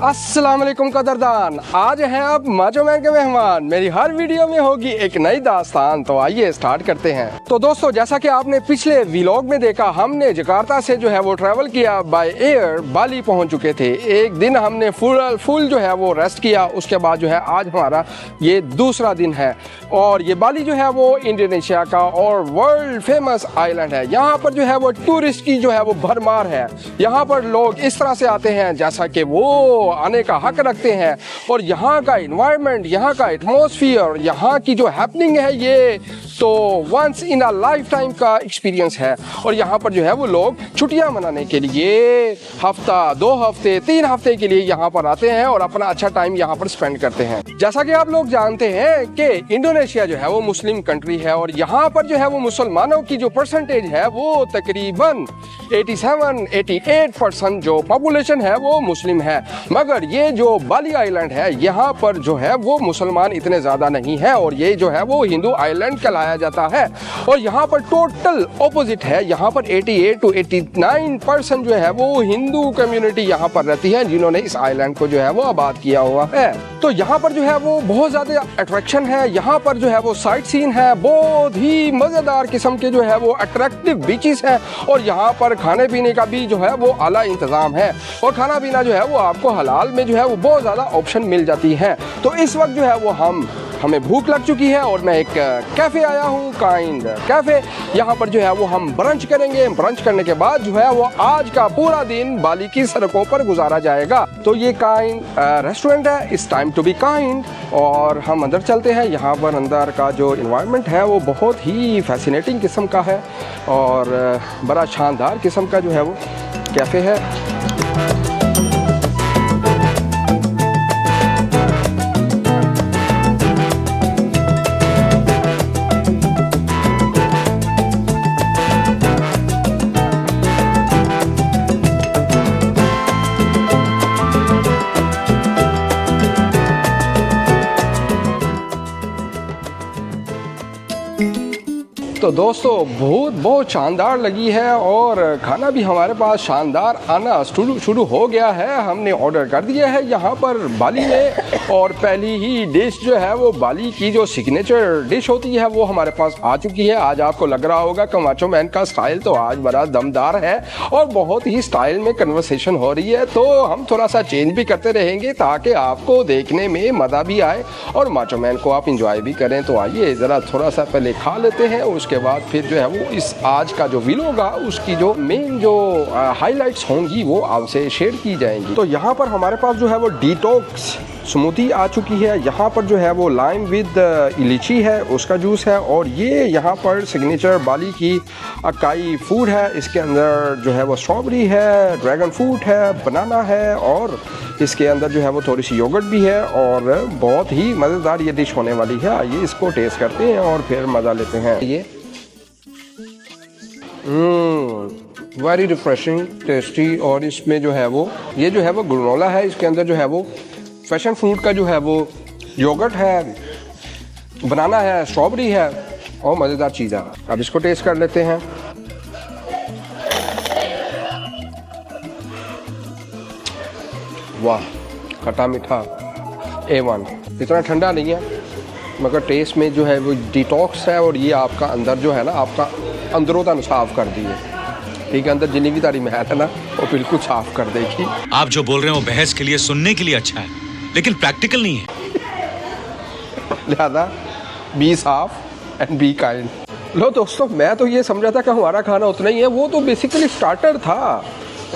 अस्सलाम वालेकुम कदरदान, आज हैं आप माचो मैन के मेहमान। मेरी हर वीडियो में होगी एक नई दास्तान, तो आइए स्टार्ट करते हैं। तो दोस्तों, जैसा कि आपने पिछले व्लॉग में देखा, हमने जकार्ता से जो है वो ट्रैवल किया बाय एयर, बाली पहुंच चुके थे। एक दिन हमने फुल जो है वो रेस्ट किया, उसके बाद जो है आज हमारा ये दूसरा दिन है। और ये बाली जो है वो इंडोनेशिया का और वर्ल्ड फेमस आइलैंड है। यहाँ पर जो है वो टूरिस्ट की जो है वो भरमार है। यहाँ पर लोग इस तरह से आते हैं जैसा कि वो आने का हक रखते हैं। और यहाँ का इन्वायरमेंट, यहाँ का एटमॉस्फेयर, यहाँ की जो हैपनिंग है, ये तो once in a lifetime का एक्सपीरियंस है। और यहाँ पर जो है वो लोग छुट्टियाँ मनाने के लिए हफ्ता, 2 हफ्ते, 3 हफ्ते के लिए यहाँ पर आते हैं और अपना अच्छा टाइम यहाँ पर स्पेंड करते हैं। जैसा कि आप लोग जानते हैं कि इंडोनेशिया जो है वो मुस्लिम कंट्री है और यहाँ पर जो है वो मुसलमानों की जो परसेंटेज है वो तकरीबन 87-88% जो पॉपुलेशन है वो मुस्लिम है। मगर ये जो बाली आइलैंड है, यहाँ पर जो है वो मुसलमान इतने ज़्यादा नहीं है और ये जो है वो हिंदू आइलैंड कहलाया जाता है। और यहाँ पर टोटल ऑपोजिट है, यहाँ पर 88-89% जो है वो हिंदू कम्युनिटी यहाँ पर रहती है, जिन्होंने इस आइलैंड को जो है वो आबाद किया हुआ है। तो यहाँ पर जो है वो बहुत ज़्यादा अट्रैक्शन है। यहाँ पर जो है वो साइट सीन है, बहुत ही मज़ेदार किस्म के जो है वो अट्रैक्टिव बीचेस हैं। और यहाँ पर खाने पीने का भी जो है वो आला इंतज़ाम है और खाना पीना जो है वो आपको हलाल में जो है वो बहुत ज़्यादा ऑप्शन मिल जाती है। तो इस वक्त जो है वो हमें भूख लग चुकी है और मैं एक कैफ़े आया हूँ, काइंड कैफ़े। यहाँ पर जो है वो हम ब्रंच करेंगे। ब्रंच करने के बाद जो है वो आज का पूरा दिन बाली की सड़कों पर गुजारा जाएगा। तो ये काइंड रेस्टोरेंट है, it's time to be kind. और हम अंदर चलते हैं। यहाँ पर अंदर का जो इन्वायरमेंट है वो बहुत ही फैसिनेटिंग किस्म का है और बड़ा शानदार किस्म का जो है वो कैफ़े है। तो दोस्तों, बहुत शानदार लगी है और खाना भी हमारे पास शानदार आना शुरू हो गया है। हमने ऑर्डर कर दिया है यहाँ पर बाली में और पहली ही डिश जो है वो बाली की जो सिग्नेचर डिश होती है वो हमारे पास आ चुकी है। आज आपको लग रहा होगा कि माचो मैन का स्टाइल तो आज बड़ा दमदार है और बहुत ही स्टाइल में कन्वर्सेशन हो रही है। तो हम थोड़ा सा चेंज भी करते रहेंगे ताकि आपको देखने में मज़ा भी आए और माचो मैन को आप इंजॉय भी करें। तो आइए ज़रा थोड़ा सा पहले खा लेते हैं, उसके बाद फिर जो है वो इस आज का जो व्लॉग होगा उसकी जो मेन जो हाइलाइट्स होंगी वो आपसे शेयर की जाएंगी। तो यहाँ पर हमारे पास जो है वो डिटॉक्स स्मूदी आ चुकी है। यहाँ पर जो है वो लाइम विद इलीची है, उसका जूस है। और ये यहाँ पर सिग्नेचर बाली की अकाई फूड है। इसके अंदर जो है वो स्ट्रॉबेरी है, ड्रैगन फ्रूट है, बनाना है और इसके अंदर जो है वो थोड़ी सी योगर्ट भी है और बहुत ही मज़ेदार ये डिश होने वाली है। आइए इसको टेस्ट करते हैं और फिर मज़ा लेते हैं। ये वेरी रिफ्रेशिंग, टेस्टी। और इसमें जो है वो ये जो है वो ग्रेनोला है। इसके अंदर जो है वो पैशन फ्रूट का जो है वो योगर्ट है, बनाना है, स्ट्रॉबेरी है और मज़ेदार चीज़ है। अब इसको टेस्ट कर लेते हैं। वाह, खट्टा मीठा A1। इतना ठंडा नहीं है मगर टेस्ट में जो है वो डिटॉक्स है और ये आपका अंदर जो है ना, आपका अंदरों तक साफ कर दी है। ठीक है, अंदर जितनी भी तारी महल है ना वो बिल्कुल साफ कर देगी। आप जो बोल रहे हो बहस के लिए, सुनने के लिए अच्छा है लेकिन प्रैक्टिकल नहीं है। लिहाजा बी साफ एंड बी काइंड। लो दोस्तों, मैं तो ये समझा था कि हमारा खाना उतना ही है, वो तो बेसिकली स्टार्टर था।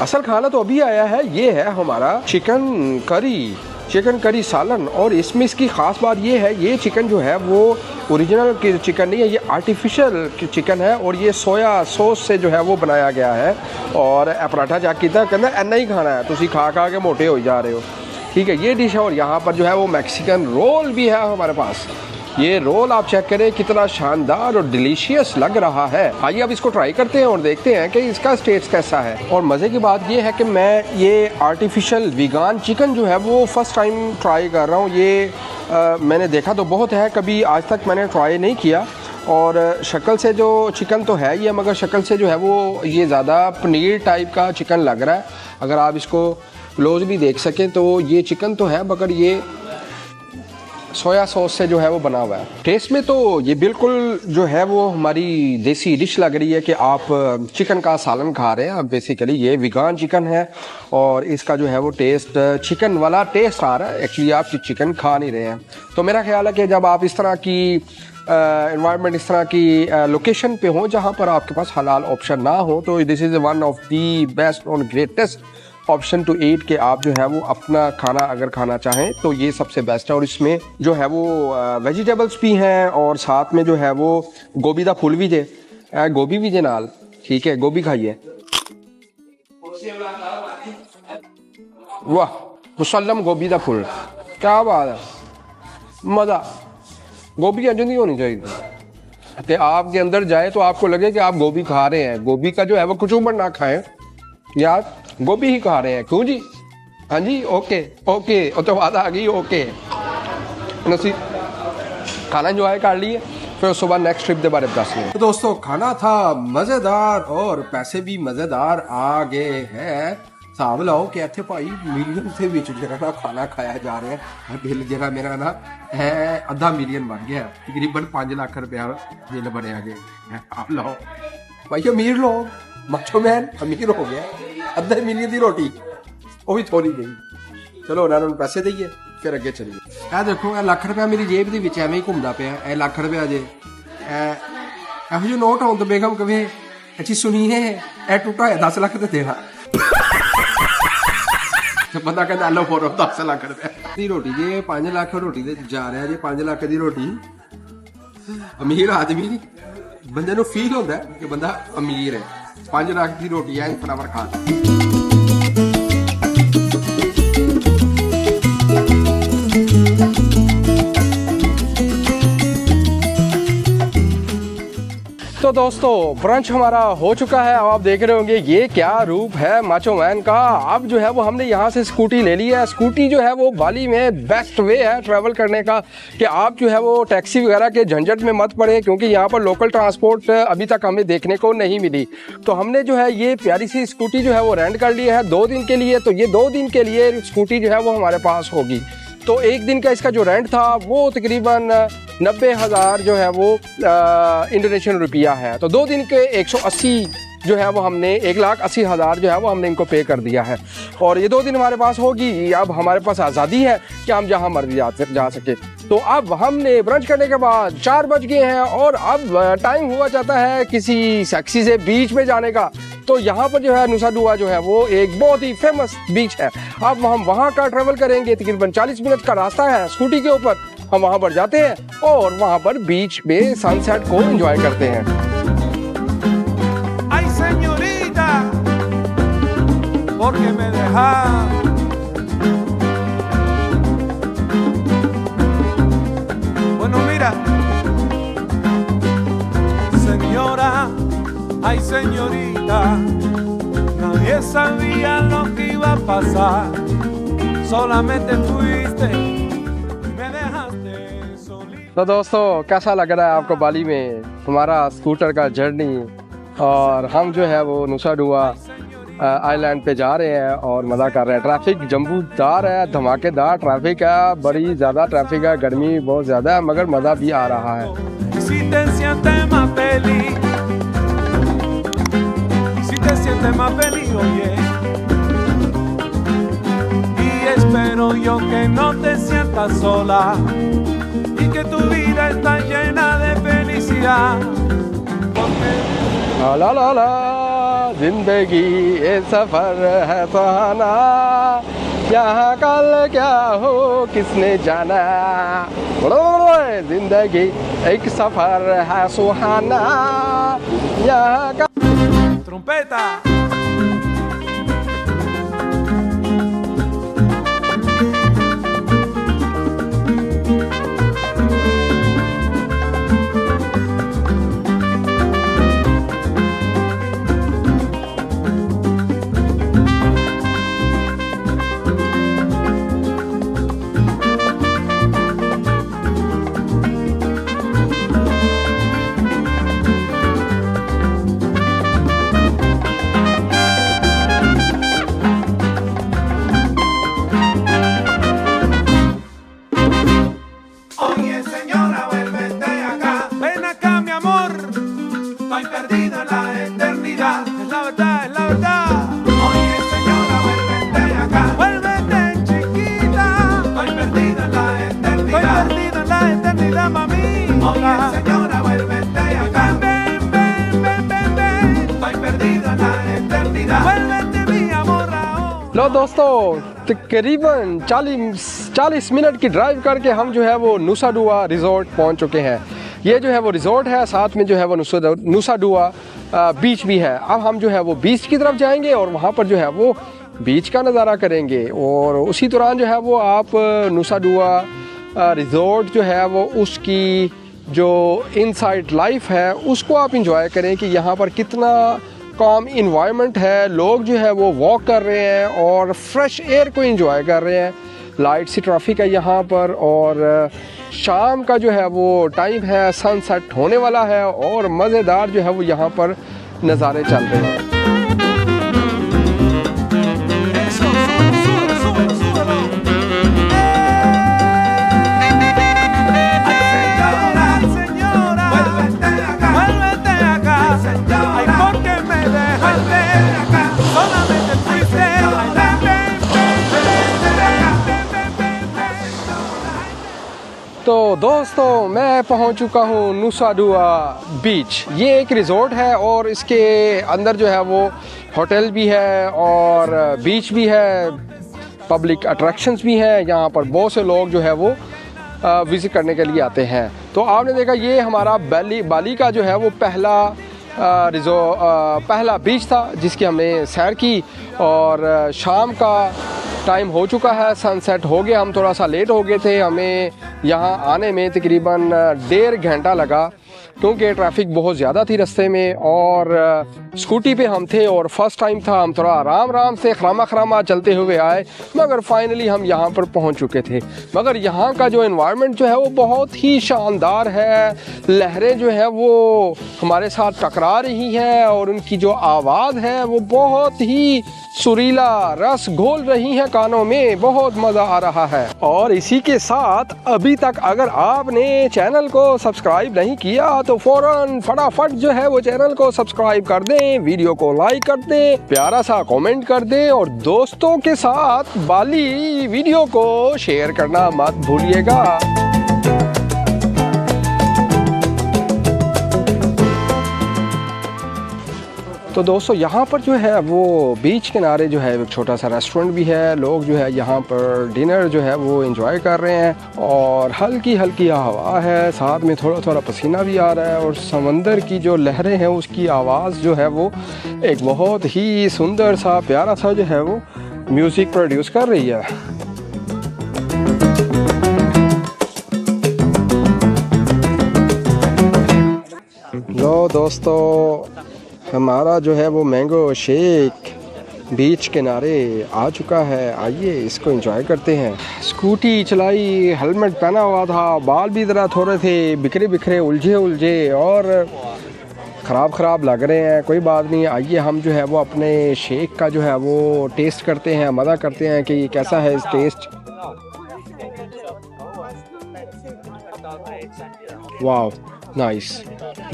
असल खाना तो अभी आया है। ये है हमारा चिकन करी सालन। और इसमें इसकी ख़ास बात ये है, ये चिकन जो है वो ओरिजिनल चिकन नहीं है, ये आर्टिफिशियल चिकन है और ये सोया सॉस से जो है वो बनाया गया है। और पराठा जा किया कहना इन्ना ही खाना है, तुसी खा के मोटे हो जा रहे हो। ठीक है, ये डिश है। और यहाँ पर जो है वो मैक्सिकन रोल भी है हमारे पास। ये रोल आप चेक करें कितना शानदार और डिलीशियस लग रहा है। आइए अब इसको ट्राई करते हैं और देखते हैं कि इसका टेस्ट कैसा है। और मज़े की बात ये है कि मैं ये आर्टिफिशियल वीगान चिकन जो है वो फ़र्स्ट टाइम ट्राई कर रहा हूँ। ये मैंने देखा तो बहुत है, कभी आज तक मैंने ट्राई नहीं किया। और शक्ल से जो चिकन तो है ये, मगर शक्ल से जो है वो ये ज़्यादा पनीर टाइप का चिकन लग रहा है। अगर आप इसको क्लोजली देख सकें तो ये चिकन तो है, मगर ये सोया सॉस से जो है वो बना हुआ है। टेस्ट में तो ये बिल्कुल जो है वो हमारी देसी डिश लग रही है कि आप चिकन का सालन खा रहे हैं। अब बेसिकली ये वीगान चिकन है और इसका जो है वो टेस्ट चिकन वाला टेस्ट आ रहा है। एक्चुअली आप चिकन खा नहीं रहे हैं। तो मेरा ख्याल है कि जब आप इस तरह की एनवायरनमेंट, इस तरह की लोकेशन पे हो जहाँ पर आपके पास हलाल ऑप्शन ना हो, तो this is one of the best और ग्रेटेस्ट ऑप्शन टू ईट कि आप जो है वो अपना खाना अगर खाना चाहें तो ये सबसे बेस्ट है। और इसमें जो है वो वेजिटेबल्स भी हैं और साथ में जो है वो गोभी का फूल भी जे गोभी भी जे नाल, ठीक है, गोभी खाइए। वाह मुसल्लम गोभी का फूल, क्या बात है, मज़ा। गोभी अंजन नहीं होनी चाहिए कि आपके अंदर जाए तो आपको लगे कि आप गोभी खा रहे हैं। गोभी का जो है वो कुचूबर ना खाएं यार, गोभी ही खा रहे हैं। क्यों जी? हाँ जी, ओके ओके, और तो बात आ गई। ओके नसी खाना एंजॉय कर लिए, फिर उसके बाद नेक्स्ट ट्रिप के बारे में बता सकते। तो दोस्तों खाना था मज़ेदार और पैसे भी मज़ेदार आ गए हैं। हिसाब लाओ कि इतने भाई मिलियन से बिच जरा ना खाना खाया जा रहा है। बिल जरा मेरा ना है आधा मिलियन बन गया, तकरीबन 5 लाख रुपया बिल बनया गया। आप लाओ भाई, अमीर लोग, मच्छो मैन अमीर हो गया। आधा मिलियन की रोटी वो भी थोड़ी गई। चलो उन्होंने पैसे दईए फिर अगे चलिए। यह देखो, यह लाख रुपया मेरी जेब के एवं ही घूमता पाया। यह लाख रुपया जे ਇਹੋ ਜਿਹੇ नोट आउं तो बेगम कहे अच्छी सुनिए यह टूटा है 10 लाख तो देना। बंदा कहता लो फोरो 10 लाख रुपया की रोटी जे 5 लाख रोटी दे जा रहा जे 5 लाख की रोटी। अमीर आदमी बंदे नूं फील होता है कि बंदा अमीर है। 5 लाख की रोटी है फटाफट खा। तो दोस्तों ब्रंच हमारा हो चुका है। अब आप देख रहे होंगे ये क्या रूप है माचो मैन का। अब जो है वो हमने यहाँ से स्कूटी ले ली है। स्कूटी जो है वो बाली में बेस्ट वे है ट्रैवल करने का कि आप जो है वो टैक्सी वगैरह के झंझट में मत पड़े, क्योंकि यहाँ पर लोकल ट्रांसपोर्ट अभी तक हमें देखने को नहीं मिली। तो हमने जो है ये प्यारी सी स्कूटी जो है वो रेंट कर ली है 2 दिन के लिए। तो ये 2 दिन के लिए स्कूटी जो है वो हमारे पास होगी। तो एक दिन का इसका जो रेंट था वो तकरीबन 90,000 जो है वो इंडोनेशियन रुपया है। तो 2 दिन के 180 जो है वो हमने 1,80,000 जो है वो हमने इनको पे कर दिया है। और ये 2 दिन हमारे पास होगी। अब हमारे पास आज़ादी है कि हम जहाँ मर्जी जा सके। तो अब हमने ब्रंच करने के बाद 4 बज गए हैं और अब टाइम हुआ जाता है किसी सेक्सी से बीच में जाने का। तो यहाँ पर जो है नुसा दुआ जो है वो एक बहुत ही फेमस बीच है। अब हम वहाँ का ट्रैवल करेंगे, तकरीबन 40 मिनट का रास्ता है स्कूटी के ऊपर। हम वहाँ पर जाते हैं और वहाँ पर बीच में सनसेट को एंजॉय करते हैं। Ay, señorita, ¿por qué me deja? Bueno, mira, señora, ay, señorita, nadie sabía lo que iba a pasar, solamente fuiste y me dejaste solita. तो दोस्तों कैसा लग रहा है आपको बाली में हमारा स्कूटर का जर्नी? और हम जो है वो नुसा दुआ आइलैंड पे जा रहे हैं और मज़ा कर रहे हैं। ट्रैफिक जम्बूदार है, धमाकेदार ट्रैफिक है, बड़ी ज़्यादा ट्रैफिक है, गर्मी बहुत ज़्यादा है, मगर मज़ा भी आ रहा है। Si te sientes más feliz, si te sientes más feliz, oye, y espero yo que no te sientas sola y que tu vida está llena de felicidad. ला ला ला जिंदगी ये सफर है सुहाना, यहाँ कल क्या हो किसने जाना। जिंदगी एक सफर है सुहाना, यहाँ का Trompeta. Oye, señora, vuélvete acá. Ven, ven, ven, ven, ven. Estoy perdido en la eternidad. Vuélvete mi amor ahora. लो दोस्तों, तकरीबन 40 मिनट की ड्राइव करके हम जो है वो नुसा दुआ रिज़ॉर्ट पहुंच चुके हैं। ये जो है वो रिज़ॉर्ट है, साथ में जो है वो नुसा दुआ बीच भी है। अब हम जो है वो बीच की तरफ जाएंगे और वहाँ पर जो है वो बीच का नज़ारा करेंगे और उसी दौरान जो है वो आप नुसा दुआ रिज़ॉर्ट जो है वो उसकी जो इनसाइड लाइफ है उसको आप इंजॉय करें कि यहाँ पर कितना काम इन्वायरमेंट है, लोग जो है वो वॉक कर रहे हैं और फ्रेश एयर को एंजॉय कर रहे हैं। लाइट सी ट्रैफिक है यहाँ पर और शाम का जो है वो टाइम है, सनसेट होने वाला है और मज़ेदार जो है वो यहाँ पर नज़ारे चल रहे हैं। तो दोस्तों, मैं पहुंच चुका हूं नुसा दुआ बीच। ये एक रिज़ॉर्ट है और इसके अंदर जो है वो होटल भी है और बीच भी है, पब्लिक अट्रैक्शंस भी हैं। यहाँ पर बहुत से लोग जो है वो विज़िट करने के लिए आते हैं। तो आपने देखा ये हमारा बाली का जो है वो पहला बीच था जिसकी हमने सैर की और शाम का टाइम हो चुका है, सनसेट हो गया। हम थोड़ा सा लेट हो गए थे, हमें यहाँ आने में तकरीबन 1.5 घंटा लगा क्योंकि ट्रैफिक बहुत ज़्यादा थी रास्ते में और स्कूटी पे हम थे और फर्स्ट टाइम था। हम थोड़ा आराम से खरामा चलते हुए आए मगर फाइनली हम यहाँ पर पहुँच चुके थे। मगर यहाँ का जो एनवायरनमेंट जो है वो बहुत ही शानदार है। लहरें जो है वो हमारे साथ टकरा रही हैं और उनकी जो आवाज़ है वो बहुत ही सुरीला रस घोल रही है कानों में, बहुत मज़ा आ रहा है। और इसी के साथ अभी तक अगर आपने चैनल को सब्सक्राइब नहीं किया तो फ़ौरन फटाफट जो है वो चैनल को सब्सक्राइब कर दें, वीडियो को लाइक कर दें, प्यारा सा कमेंट कर दें और दोस्तों के साथ बाली वीडियो को शेयर करना मत भूलिएगा। तो दोस्तों, यहाँ पर जो है वो बीच किनारे जो है एक छोटा सा रेस्टोरेंट भी है। लोग जो है यहाँ पर डिनर जो है वो एंजॉय कर रहे हैं और हल्की हल्की हवा है, साथ में थोड़ा थोड़ा पसीना भी आ रहा है और समंदर की जो लहरें हैं उसकी आवाज़ जो है वो एक बहुत ही सुंदर सा प्यारा सा जो है वो म्यूज़िक प्रोड्यूस कर रही है। लो दोस्तों, हमारा जो है वो मैंगो शेक बीच किनारे आ चुका है। आइए इसको एंजॉय करते हैं। स्कूटी चलाई, हेलमेट पहना हुआ था, बाल भी ज़रा थोड़े थे बिखरे उलझे और ख़राब लग रहे हैं। कोई बात नहीं, आइए हम जो है वो अपने शेक का जो है वो टेस्ट करते हैं, मज़ा करते हैं कि कैसा है इस टेस्ट। वाह, नाइस।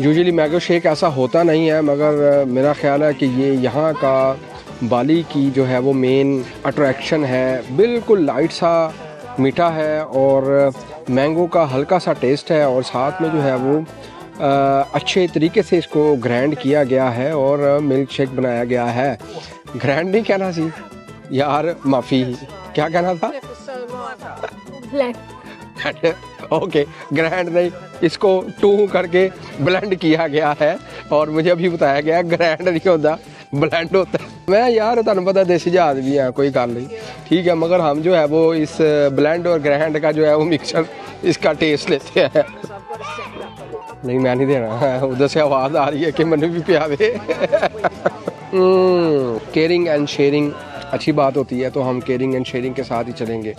यूजुअली मैंगो शेक ऐसा होता नहीं है मगर मेरा ख्याल है कि ये यहाँ का बाली की जो है वो मेन अट्रैक्शन है। बिल्कुल लाइट सा मीठा है और मैंगो का हल्का सा टेस्ट है और साथ में जो है वो अच्छे तरीके से इसको ग्राइंड किया गया है और मिल्क शेक बनाया गया है। ग्राइंड नहीं कहना सी यार, माफ़ी, क्या कहना था? ओके, ग्राइंड नहीं, इसको टू करके ब्लेंड किया गया है और मुझे अभी बताया गया ग्राइंड नहीं होता, ब्लेंड होता है। मैं यार तुहानू पता देसी जी आदमी है, कोई गल नहीं, ठीक है, मगर हम जो है वो इस ब्लेंड और ग्राइंड का जो है वो मिक्सचर इसका टेस्ट लेते हैं। नहीं, मैं नहीं देना, उधर से आवाज़ आ रही है कि मैंने भी पियावे। केयरिंग एंड शेयरिंग अच्छी बात होती है, तो हम केयरिंग एंड शेयरिंग के साथ ही चलेंगे।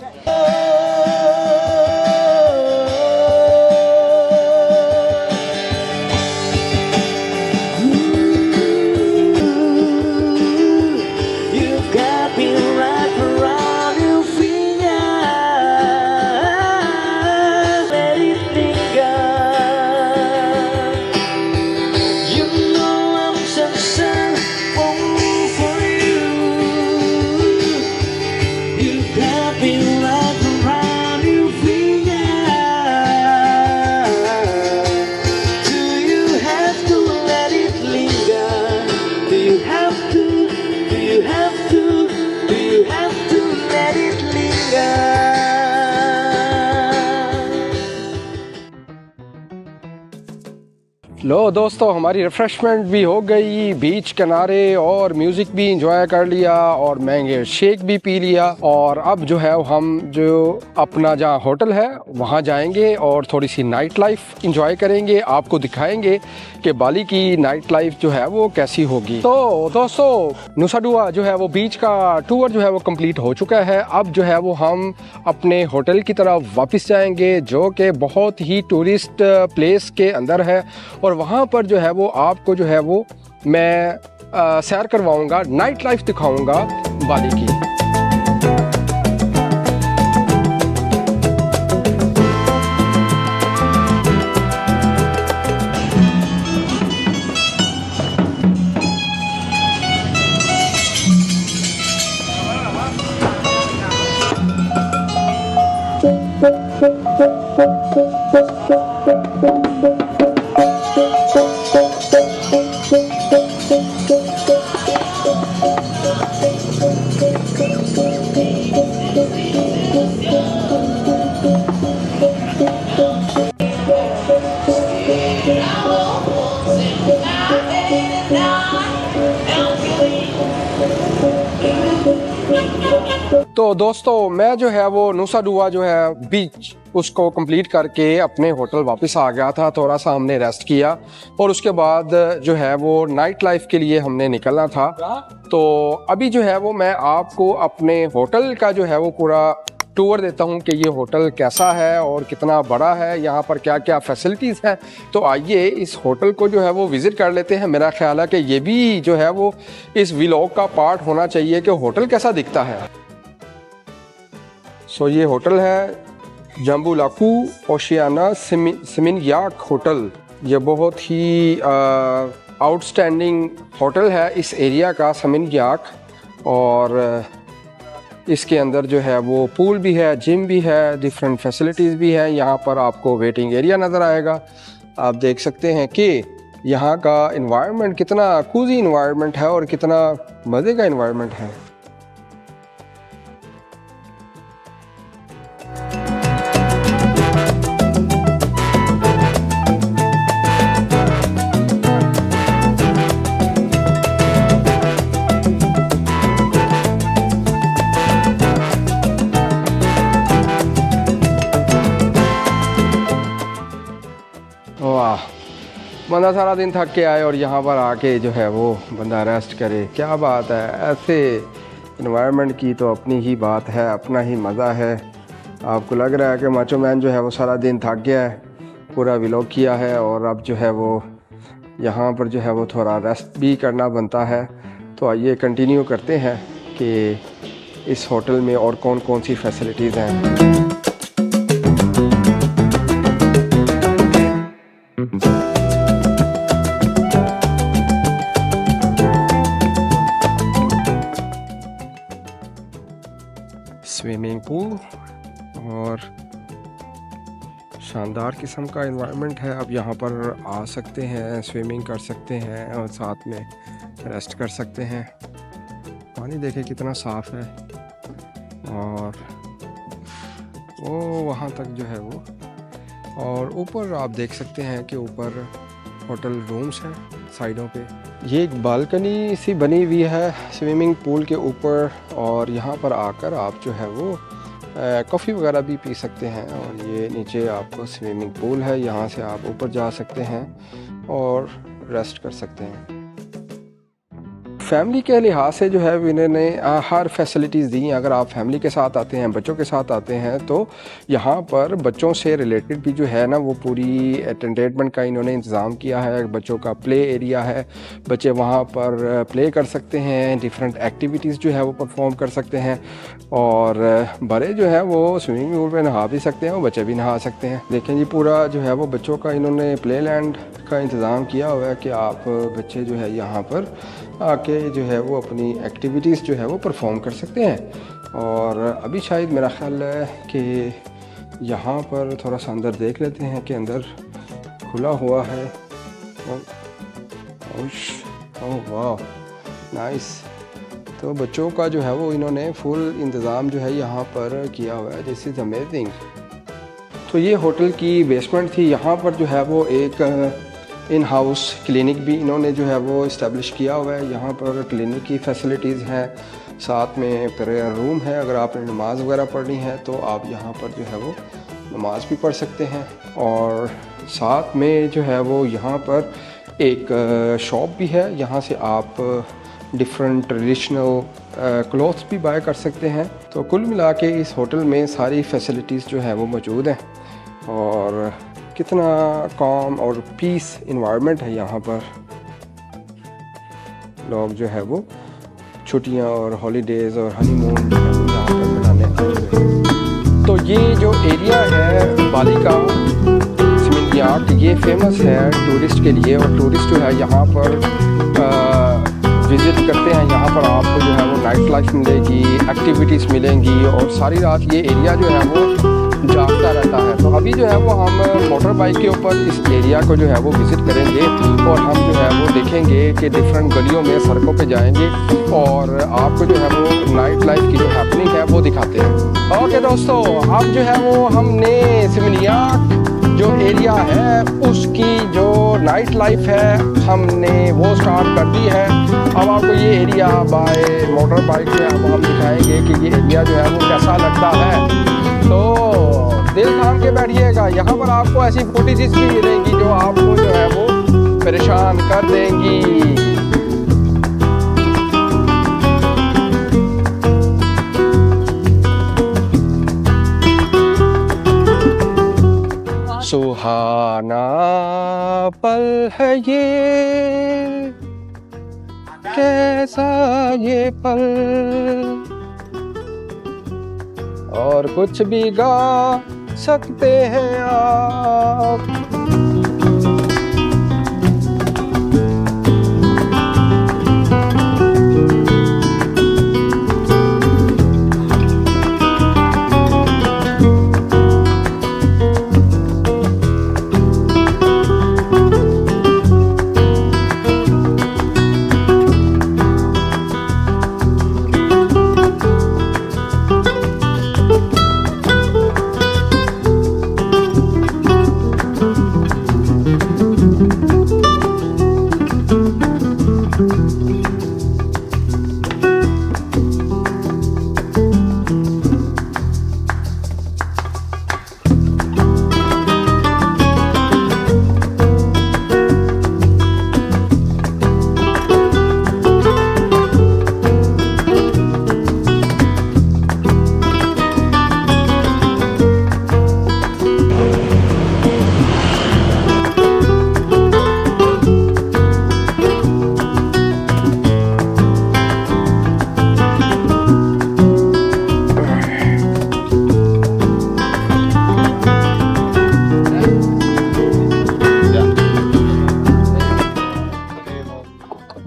Be like लो दोस्तों, हमारी रिफ़्रेशमेंट भी हो गई बीच किनारे और म्यूज़िक भी इंजॉय कर लिया और मैंगो शेक भी पी लिया। और अब जो है हम जो अपना जहाँ होटल है वहाँ जाएंगे और थोड़ी सी नाइट लाइफ इंजॉय करेंगे, आपको दिखाएंगे कि बाली की नाइट लाइफ जो है वो कैसी होगी। तो दोस्तों, नुसा दुआ जो है वो बीच का टूर जो है वो कंप्लीट हो चुका है। अब जो है वो हम अपने होटल की तरफ वापस जाएंगे जो कि बहुत ही टूरिस्ट प्लेस के अंदर है और वहाँ पर जो है वो आपको जो है वो मैं सैर करवाऊँगा, नाइट लाइफ दिखाऊँगा बाली की। तो दोस्तों, मैं जो है वो नुसा दुआ जो है बीच उसको कंप्लीट करके अपने होटल वापस आ गया था। थोड़ा सा हमने रेस्ट किया और उसके बाद जो है वो नाइट लाइफ के लिए हमने निकलना था। तो अभी जो है वो मैं आपको अपने होटल का जो है वो पूरा टूर देता हूँ कि ये होटल कैसा है और कितना बड़ा है, यहाँ पर क्या क्या फैसिलिटीज़ हैं। तो आइए इस होटल को जो है वो विज़िट कर लेते हैं। मेरा ख्याल है कि ये भी जो है वो इस व्लॉग का पार्ट होना चाहिए कि होटल कैसा दिखता है। सो ये होटल है जम्बुलाकू ओशियाना सेमिनयाक होटल। ये बहुत ही आउटस्टैंडिंग होटल है इस एरिया का, सेमिनयाक। और इसके अंदर जो है वो पूल भी है, जिम भी है, डिफरेंट फैसिलिटीज़ भी है। यहाँ पर आपको वेटिंग एरिया नज़र आएगा। आप देख सकते हैं कि यहाँ का इन्वायरमेंट कितना कूजी इन्वायरमेंट है और कितना मज़े का इन्वायरमेंट है। वाह, बंदा सारा दिन थक के आए और यहाँ पर आके जो है वो बंदा रेस्ट करे, क्या बात है। ऐसे इन्वायरमेंट की तो अपनी ही बात है, अपना ही मज़ा है। आपको लग रहा है कि माचो मैन जो है वो सारा दिन थक गया है, पूरा व्लॉग किया है और अब जो है वो यहाँ पर जो है वो थोड़ा रेस्ट भी करना बनता है। तो आइए कंटिन्यू करते हैं कि इस होटल में और कौन कौन सी फैसिलिटीज़ हैं। स्विमिंग पूल और शानदार किस्म का एनवायरनमेंट है। अब यहाँ पर आ सकते हैं, स्विमिंग कर सकते हैं और साथ में रेस्ट कर सकते हैं। पानी देखें कितना साफ़ है और वो वहाँ तक जो है वो, और ऊपर आप देख सकते हैं कि ऊपर होटल रूम्स हैं साइडों पे। ये एक बालकनी सी बनी हुई है स्विमिंग पूल के ऊपर और यहाँ पर आकर आप जो है वो कॉफ़ी वगैरह भी पी सकते हैं। और ये नीचे आपको स्विमिंग पूल है, यहाँ से आप ऊपर जा सकते हैं और रेस्ट कर सकते हैं। फैमिली के लिहाज से जो है इन्होंने हर फैसिलिटीज़ दी। अगर आप फैमिली के साथ आते हैं, बच्चों के साथ आते हैं, तो यहाँ पर बच्चों से रिलेटेड भी जो है ना वो पूरी एंटरटेनमेंट का इन्होंने इंतज़ाम किया है। बच्चों का प्ले एरिया है, बच्चे वहाँ पर प्ले कर सकते हैं, डिफरेंट एक्टिविटीज़ जो है वो परफॉर्म कर सकते हैं। और बड़े जो है वो स्विमिंग पूल में नहा भी सकते हैं और बच्चे भी नहा सकते हैं। देखें जी, पूरा जो है वो बच्चों का इन्होंने प्ले लैंड का इंतज़ाम किया हुआ है कि आप बच्चे जो है यहाँ पर आके जो है वो अपनी एक्टिविटीज़ जो है वो परफॉर्म कर सकते हैं। और अभी शायद मेरा ख्याल है कि यहाँ पर थोड़ा सा अंदर देख लेते हैं कि अंदर खुला हुआ है। ओह वाह, नाइस। तो बच्चों का जो है वो इन्होंने फुल इंतज़ाम जो है यहाँ पर किया हुआ है। This is amazing. तो ये होटल की बेसमेंट थी। यहाँ पर जो है वो एक इन हाउस क्लिनिक भी इन्होंने जो है वो इस्टेब्लिश किया हुआ है। यहाँ पर क्लिनिक की फैसिलिटीज़ हैं, साथ में प्रेयर रूम है। अगर आपने नमाज़ वगैरह पढ़नी है तो आप यहाँ पर जो है वो नमाज भी पढ़ सकते हैं। और साथ में जो है वो यहाँ पर एक शॉप भी है, यहाँ से आप डिफरेंट ट्रेडिशनल क्लॉथ्स भी बाय कर सकते हैं। तो कुल मिला के इस होटल में सारी फैसिलिटीज़ जो है वो मौजूद हैं और कितना काम और पीस इन्वायरमेंट है यहाँ पर। लोग जो है वो छुट्टियाँ और हॉलीडेज़ और हनीमून जो है वो यहाँ पर मनाने आते हैं। तो ये जो एरिया है बाली का सेमिनियाक, ये फेमस है टूरिस्ट के लिए और टूरिस्ट जो है यहाँ पर विज़िट करते हैं। यहाँ पर आपको जो है वो नाइट लाइफ मिलेगी, एक्टिविटीज़ मिलेंगी और सारी रात ये एरिया जो है वो जागता रहता है। तो अभी जो है वो हम मोटर बाइक के ऊपर इस एरिया को जो है वो विज़िट करेंगे और हम जो है वो देखेंगे कि डिफरेंट गलियों में, सड़कों पे जाएंगे और आपको जो है वो नाइट लाइफ की जो हैपनिंग है वो दिखाते हैं। ओके दोस्तों, अब जो है वो हमने सेमिनियाक जो एरिया है उसकी जो नाइट लाइफ है हमने वो स्टार्ट कर दी है। अब आपको ये एरिया बाय मोटर बाइक जो है वो हम दिखाएंगे कि ये एरिया जो है वो कैसा लगता है। तो दिल थाम के बैठिएगा, यहाँ पर आपको ऐसी फुटेजेस भी मिलेंगी जो आपको जो है वो परेशान कर देंगी। सुहाना पल है ये, कैसा ये पल, और कुछ भी गा सकते हैं आप।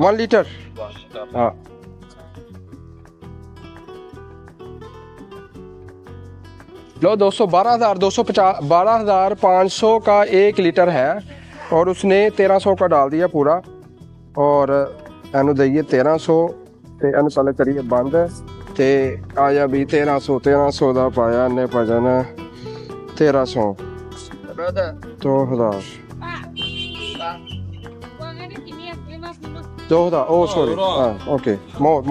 वन लीटर, हाँ। लो दोस्तों, 12,500 का 1 लीटर है और उसने 1300 का डाल दिया पूरा। और एनु दइए 1300 ते एनु साले करिए बंद ते आया भी 1300 दा पाया ने भजन 1300 2000 2000। ओ सॉरी, ओके, मोर।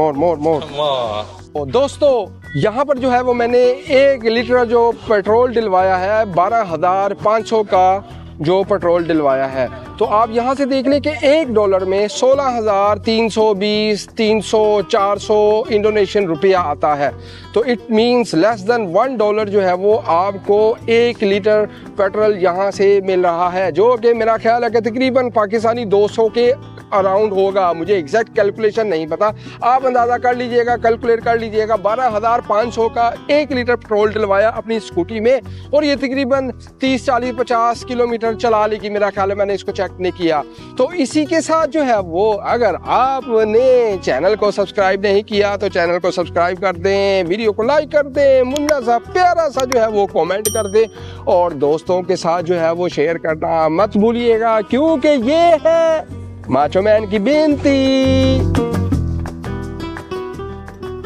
दोस्तों यहाँ पर जो है वो मैंने 1 लीटर जो पेट्रोल डलवाया है, 12,500 का जो पेट्रोल डलवाया है। तो आप यहाँ से देख लें कि $1 में 16,320, 300, 400 इंडोनेशियन रुपया आता है। तो इट मीन्स लेस देन $1 जो है वो आपको 1 लीटर पेट्रोल यहाँ से मिल रहा है, जो कि मेरा ख्याल है कि तकरीबन पाकिस्तानी 200 के अराउंड होगा। मुझे एग्जैक्ट कैलकुलेशन नहीं पता, आप अंदाज़ा कर लीजिएगा, कैलकुलेट कर लीजिएगा। 12,500 का 1 लीटर पेट्रोल डलवाया अपनी स्कूटी में और ये तकरीबन 30, 40, 50 किलोमीटर चला लेगी मेरा ख्याल है, मैंने इसको चेक नहीं किया। तो इसी के साथ जो है वो, अगर आपने चैनल को सब्सक्राइब नहीं किया तो चैनल को सब्सक्राइब कर दें, वीडियो को लाइक कर दें, मुन्ना सा प्यारा सा जो है वो कमेंट कर दें और दोस्तों के साथ जो है वो शेयर करना मत भूलिएगा, क्योंकि ये है माचो मैन की बेनती।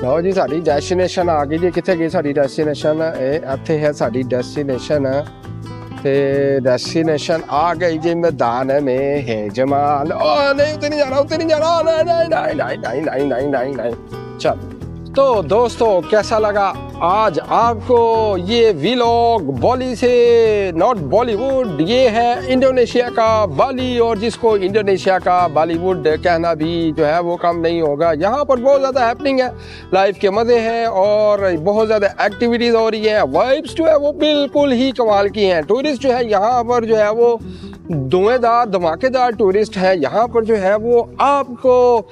लो जी, साडी डेस्टिनेशन आ गई जी। कितने गई साडी डेस्टिनेशन? इत्थे है साडी डेस्टिनेशन डेस्टिनेशन आ गई जी, मैदान में है जमाल। ओ नहीं उतनी जा रहा, उतनी जा रहा, नहीं नहीं नहीं नहीं नहीं नहीं नहीं नहीं नहीं। चल तो दोस्तों कैसा लगा आज आपको ये व्लॉग बाली से, नॉट बॉलीवुड, ये है इंडोनेशिया का बाली, और जिसको इंडोनेशिया का बॉलीवुड कहना भी जो है वो कम नहीं होगा। यहाँ पर बहुत ज़्यादा हैपनिंग है, लाइफ के मज़े हैं और बहुत ज़्यादा एक्टिविटीज़ हो रही हैं। वाइब्स जो है वो बिल्कुल ही कमाल की हैं। टूरिस्ट जो है यहाँ पर जो है वो धुएंधार धमाकेदार टूरिस्ट है। यहाँ पर जो है वो आपको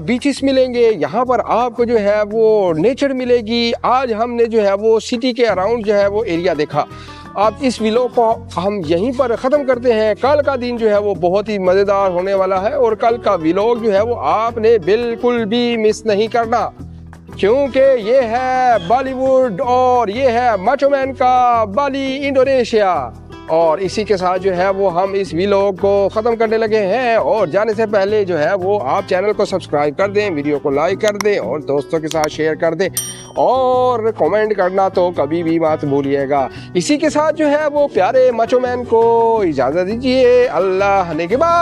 बीचेस मिलेंगे, यहाँ पर आपको जो है वो नेचर मिलेगी। आज हमने जो है वो सिटी के अराउंड जो है वो एरिया देखा। आप इस व्लॉग को हम यहीं पर ख़त्म करते हैं। कल का दिन जो है वो बहुत ही मज़ेदार होने वाला है और कल का व्लॉग जो है वो आपने बिल्कुल भी मिस नहीं करना, क्योंकि ये है बॉलीवुड और ये है माचो मैन का बाली इंडोनेशिया। और इसी के साथ जो है वो हम इस व्लॉग को ख़त्म करने लगे हैं। और जाने से पहले जो है वो आप चैनल को सब्सक्राइब कर दें, वीडियो को लाइक कर दें और दोस्तों के साथ शेयर कर दें और कमेंट करना तो कभी भी मत भूलिएगा। इसी के साथ जो है वो प्यारे माचो मैन को इजाज़त दीजिए। अल्लाह ने के बाद।